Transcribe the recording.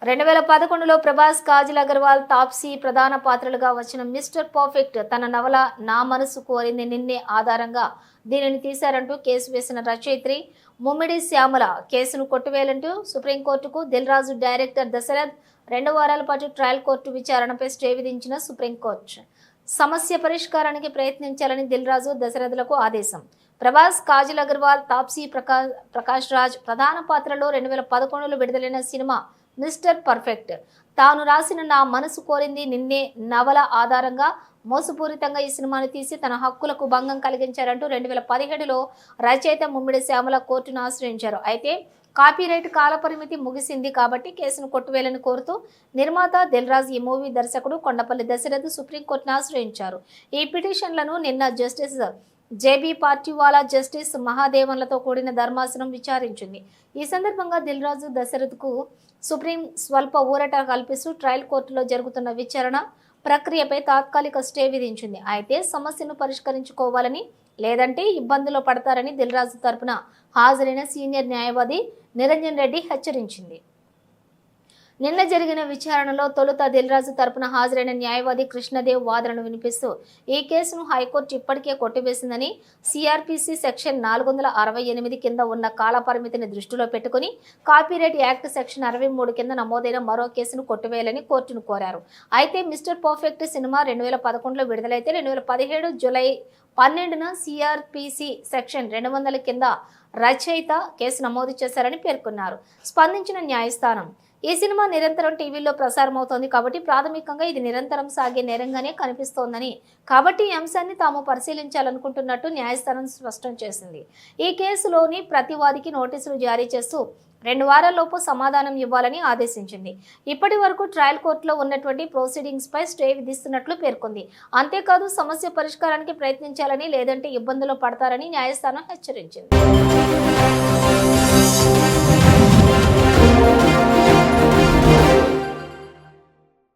2011లో ప్రభాస్, కాజల్ అగర్వాల్, తాప్సీ ప్రధాన పాత్రలుగా వచ్చిన mister perfect తన నవల నా మనసు కోరింది నిన్నే ఆధారంగా దీనిని తీశారంటూ కేసు వేసిన రచయిత్రి ముమ్మిడి శ్యామల కేసును కొట్టివేయాలంటూ సుప్రీంకోర్టుకు దిల్ రాజు డైరెక్టర్ దశరథ్ 2 వారాల పాటు ట్రయల్ కోర్టు విచారణపై స్టే విధించిన సుప్రీంకోర్టు సమస్య పరిష్కారానికి ప్రయత్నించాలని దిల్ రాజు దశరథులకు ఆదేశం. ప్రభాస్, కాజల్ అగర్వాల్, తాప్సీ ప్రకాష్ రాజ్ ప్రధాన పాత్రలో 2011లో విడుదలైన సినిమా మిస్టర్ పర్ఫెక్ట్. తాను రాసిన నా మనసు కోరింది నిన్నే నవల ఆధారంగా మోసపూరితంగా ఈ సినిమాను తీసి తన హక్కులకు భంగం కలిగించారంటూ 2017లో రచయిత ముమ్మిడి శ్యామల కోర్టును ఆశ్రయించారు. అయితే కాపీరైట్ కాలపరిమితి ముగిసింది కాబట్టి కేసును కొట్టివేయాలని కోరుతూ నిర్మాత దిల్ రాజు, ఈ మూవీ దర్శకుడు కొండపల్లి దశరథ్ సుప్రీంకోర్టును ఆశ్రయించారు. ఈ పిటిషన్లను నిన్న జస్టిస్ జేబీ పార్టీవాలా, జస్టిస్ మహాదేవన్లతో కూడిన ధర్మాసనం విచారించింది. ఈ సందర్భంగా దిల్ రాజు దశరథ్కు సుప్రీం స్వల్ప ఊరట కల్పిస్తూ ట్రయల్ కోర్టులో జరుగుతున్న విచారణ ప్రక్రియపై తాత్కాలిక స్టే విధించింది. అయితే సమస్యను పరిష్కరించుకోవాలని లేదంటే ఇబ్బందులు పడతారని దిల్ రాజు తరపున హాజరైన సీనియర్ న్యాయవాది నిరంజన్ రెడ్డి హెచ్చరించింది. నిన్న జరిగిన విచారణలో తొలుత దిల్ రాజు తరపున హాజరైన న్యాయవాది కృష్ణదేవ్ వాదనను వినిపిస్తూ ఈ కేసును హైకోర్టు ఇప్పటికే కొట్టివేసిందని, సిఆర్పిసి సెక్షన్ 468 కింద ఉన్న కాలపరిమితిని దృష్టిలో పెట్టుకుని కాపీరైట్ యాక్ట్ సెక్షన్ 63 కింద నమోదైన మరో కేసును కొట్టివేయాలని కోర్టును కోరారు. అయితే మిస్టర్ పర్ఫెక్ట్ సినిమా 2011లో విడుదలైతే 2017 జూలై 12న సిఆర్పిసి సెక్షన్ 200 కింద రచయిత కేసు నమోదు చేశారని పేర్కొన్నారు. స్పందించిన న్యాయస్థానం, ఈ సినిమా నిరంతరం టీవీలో ప్రసారమవుతోంది కాబట్టి ప్రాథమికంగా ఇది నిరంతరం సాగే నేరంగానే కనిపిస్తోందని, కాబట్టి ఈ అంశాన్ని తాము పరిశీలించాలనుకుంటున్నట్టు న్యాయస్థానం స్పష్టం చేసింది. ఈ కేసులోని ప్రతివాదికి నోటీసులు జారీ చేస్తూ 2 వారాల్లోపు సమాధానం ఇవ్వాలని ఆదేశించింది. ఇప్పటి వరకు ట్రయల్ కోర్టులో ఉన్నటువంటి ప్రొసీడింగ్స్ పై స్టే విధిస్తున్నట్లు పేర్కొంది. అంతేకాదు సమస్య పరిష్కారానికి ప్రయత్నించాలని లేదంటే ఇబ్బందులు పడతారని న్యాయస్థానం హెచ్చరించింది.